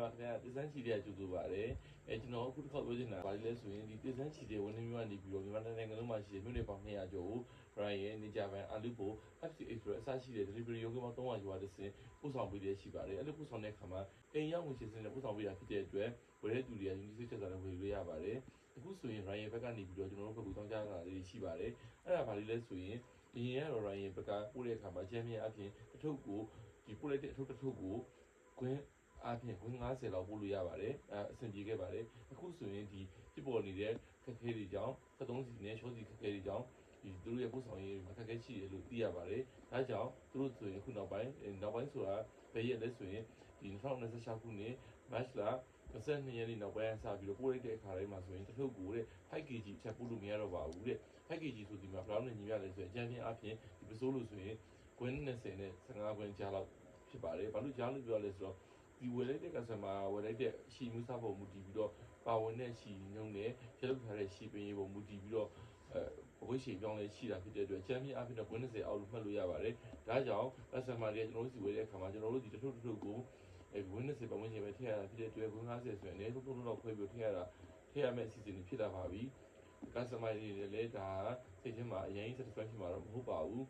ပါခင်ဗျာတစန်းချီတဲ့ကျူတူပါတယ်ကျွန်တော်အခုတစ်ခေါက်ပြောချင်တာဗာလေလဲဆိုရင်ဒီတစန်းချီတဲ့ဝန်ထမ်းမျိုးကနေပြီးတော့မြန်မာနိုင်ငံလုံးမှာရှိတဲ့မြို့နယ်ပေါင်း200ကျော်ကိုရိုင်းရဲ့နေကြပန်အလူပို FCH ဆိုတဲ့အစရှိတဲ့ delivery ရုံးကမှ300ကျော်တဲ့စင်ပို့ဆောင်ပေးရရှိပါတယ်အဲ့လိုပို့ဆောင်တဲ့အခါမှာအိမ်ရောက်ဝင်ရှင်းစင်နဲ့ပို့ဆောင်ပေးတာဖြစ်တဲ့အတွက်ဝယ်တဲ့သူတွေက unique ချက်စားနဲ့ဝယ်လို့ရပါတယ်အခုဆိုရင် ရိုင်းရဲ့ဘက်ကနေပြီးတော့ကျွန်တော်တို့ဘက်ကတောင်းကြတာလေးရှိပါတယ်အဲ့ဒါဗာလေလဲဆိုရင်ဒီရင်ကတော့ရိုင်းရဲ့ဘက်ကပို့တဲ့အခါမှာချမ်းမြေအပြင်တစ်ထုပ်ကိုဒီပို့လိုက်တဲ့အထုပ်တစ်ထုပ်ကိုခွင်းအားဖြင့်ဝင်90လောက်ပို့လို့ရပါတယ်အဆင်ပြေခဲ့ပါတယ်အခုဆိုရင်ဒီဖြစ်ပေါ်နေတဲ့ခက်ခဲတွေကြောင့်သုံးစီနဲ့ရှော့စီခက်ခဲတွေကြောင့်ဒီသူတို့ရဲ့ပို့ဆောင်ရေးအခက်အခဲရှိတယ်လို့သိရပါတယ်ဒါကြောင့်သူတို့ဆိုရင်အခုနောက်ပိုင်းဆိုတာဘယ်ရက်လဲဆိုရင်ဒီ2026ခုနှစ်မတ်လ22ရက်နေ့နောက်ပိုင်းစပြီးတော့ပို့လိုက်တဲ့အခါတိုင်းမှာဆိုရင်တစ်ထုပ်ကိုတဲ့ 5kg ချက်ပို့လို့မရတော့ပါဘူးတဲ့ 5kg ဆိုဒီမှာဘယ်လောက်နဲ့ညီရလဲဆိုရင်အကြမ်းဖျင်းအပြင်ဒီပစိုးလို့ဆိုရင်ကွင်း20နဲ့15ကွင်းကြားလောက်ဖြစ်ပါတယ်ဘာလို့ကြားလို့ပြောလဲဆိုတော့ဒီဝယ်လိုက်တဲ့ customer ဝယ်လိုက်တဲ့ရှီမှုစားပုံမူတည်ပြီးတော့ပါဝင်တဲ့ရှီနှုံးနဲ့ရလုပ်ထားတဲ့ရှီပင်ရေးပုံမူတည်ပြီးတော့အဝိရှီပြောင်းလဲရှိတာဖြစ်တဲ့အတွက်ချမ်းမြေအဖြစ်တော့90အောက်လို့မှတ်လို့ရပါတယ်ဒါကြောင့် customer တွေကျွန်တော်တို့စီဝယ်တဲ့အခါမှာကျွန်တော်တို့ဒီတစ်ထုပ်တစ်ထုပ်ကို90ပတ်ဝန်းကျင်ပဲထည့်ရတာဖြစ်တဲ့အတွက်90ဆိုရင်လည်းသုံးလောက်ခွဲပြီးထည့်ရမယ့်အစီအစဉ်တွေဖြစ်လာပါပြီ customer တွေလည်းဒါစိတ်ထဲမှာအရင် satisfaction မှာတော့မဟုတ်ပါဘူး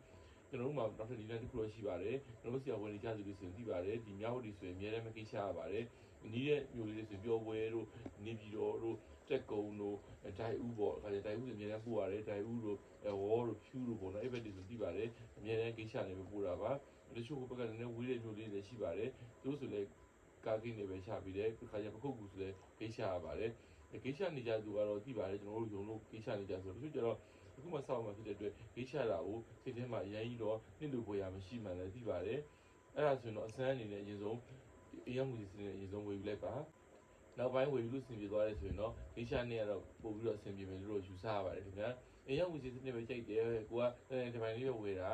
ကျွန်တော်တို့မှာနောက်ထပ်ဒီလန်တစ်ခုတော့ရှိပါတယ်ကျွန်တော်တို့ဆရာဝန်တွေကြားသူတွေဆိုရင်သိပါတယ်ဒီမြောက်ဝတီဆိုရင်အများနဲ့မကိစ္စရပါတယ်နီးတဲ့မျိုးလေးတွေဆိုပြောပွဲတို့နေပြည်တော်တို့တက်ကုံတို့ဒိုင်ဦးပေါ့ဒါကြဒိုင်ဦးဆိုအများနဲ့ပို့ရတယ်ဒိုင်ဦးတို့ဝေါ်တို့ဖြူတို့ပေါ့နော်အဲ့ဘက်တွေဆိုသိပါတယ်အများနဲ့ကိစ္စနေပဲပို့တာပါတချို့ဘက်ကလည်းဝေးတဲ့မျိုးလေးတွေရှိပါတယ်သူတို့ဆိုလည်းကားကိန်းတွေပဲချပြီးတယ်ခါကျပခုတ်ကူဆိုလည်းကိစ္စရပါတယ်ကိစ္စနေကြသူကတော့သိပါတယ်ကျွန်တော်တို့ယုံလို့ကိစ္စနေကြဆိုတချို့ကျတော့အခုမှစောင့်မှဖြစ်တဲ့အတွက်ကိစ္စတာကိုစိတ်ထဲမှာအရင်ကြီးတော့နှိမ့်လို့ပေါ်ရမရှိမှလည်းသိပါတယ်အဲ့ဒါဆိုရင်တော့အစမ်းအနေနဲ့အရင်ဆုံးအရင်မူစီစနေအရင်ဆုံးဝယ်ယူလိုက်ပါနောက်ပိုင်းဝယ်ယူလို့ဆင်ပြေသွားတယ်ဆိုရင်တော့ကိစ္စနဲ့ကတော့ပို့ပြီးတော့အဆင်ပြေမယ်လို့ယူဆရပါတယ်ခင်ဗျာအရင်မူစီစနေပဲကြိုက်တယ်ကိုကဒီပိုင်းလေးပဲဝယ်တာ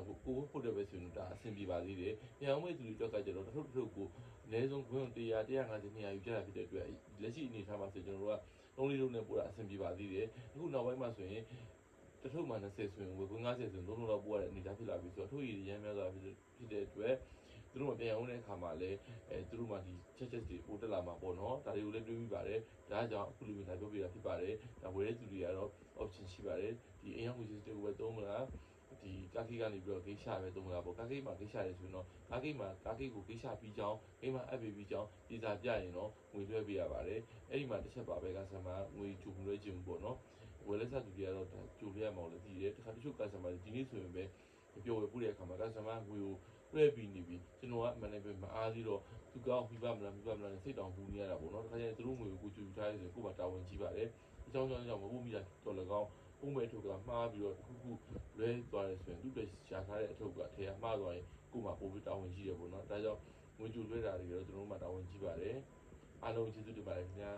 ကိုဖို့တယ်ပဲဆိုရင်ဒါအဆင်ပြေပါသေးတယ်ညောင်မဲ့သူတွေတော့ကကြတော့တစ်ထုပ်တစ်ထုပ်ကိုအနည်းဆုံးခွင့်100 150 200ယူကြတာဖြစ်တဲ့အတွက်လက်ရှိအနေထားမှာဆိုကျွန်တော်တို့ကလုံးလေးလုံးနဲ့ပို့တာအဆင်ပြေပါသေးတယ်အခုနောက်ပိုင်းမှာဆိုရင်တထုပ်မှ20ဆိုရင်ဝယ်90ဆိုရင်3လောက်ပို့ရတဲ့အနေအထားဖြစ်လာပြီဆိုတော့အထုပ်ရည်ရမ်းများစွာဖြစ်တဲ့အတွက်သူတို့မှပြန်အောင်တဲ့အခါမှာလည်းသူတို့မှဒီချက်တွေပို့တက်လာမှာပေါ့နော်ဒါတွေကိုလည်းတွေးပြီးပါတယ်ဒါကြောင့်အခုလိုမျိုးလာပြောပြတာဖြစ်ပါတယ်ဒါဝယ်တဲ့သူတွေကတော့ option ရှိပါတယ်ဒီအရင်က system ကိုပဲသုံးမလားဒီကားကိကနေပြီးတော့ဂိတ်ရှာပဲသုံးမလားပေါ့ကားကိမှာဂိတ်ရှာတယ်ဆိုရင်တော့ကားကိကိုဂိတ်ရှာပြီးကြောင်းဂိတ်မှာအပ်ပြီးကြောင်းဒီစာပြရင်တော့ငွေလွှဲပေးရပါတယ်အဲ့ဒီမှာတစ်ချက်ပါပဲကဆမ်မာငွေချိုလွှဲခြင်းပေါ့နော်ဝယ်လက်ဆက်သူတွေကတော့ကြိုပြရမှာလို့သိတယ်တခါတချို့ကဆမ်မာဒီနေ့ဆိုရင်ပဲပြောဝယ်ပို့တဲ့အခါမှာကဆမ်မာငွေကိုလွှဲပြီးနေပြီကျွန်တော်ကမန်နေဂျာမအားသေးတော့သူကောင်းပြပါမလားစိတ်တောင်ပူနေရတာပေါ့နော်တခါကျရင်သူတို့ငွေကိုကြိုထားရဆိုကိုယ်မှာတာဝန်ကြီးပါတယ်အကြောင်းကြောင့်မပို့မိတာတော်လည်းကောင်းဥမဲ့ထုတ်ကမှားပြီးတော့တစ်ခုလွဲသွားတယ်ဆိုရင်သူ့ပဲရှာထားတဲ့အထုပ်ကထဲကမှားသွားရင်ကိုယ်မှာပို့ပြီးတာဝန်ရှိတယ်ပေါ့နော်ဒါကြောင့်ငွေကြိုလွှဲတာတွေတော့ကျွန်တော်တို့မှာတာဝန်ကြီးပါတယ်အားလုံးကျေးဇူးတင်ပါတယ်ခင်ဗျာ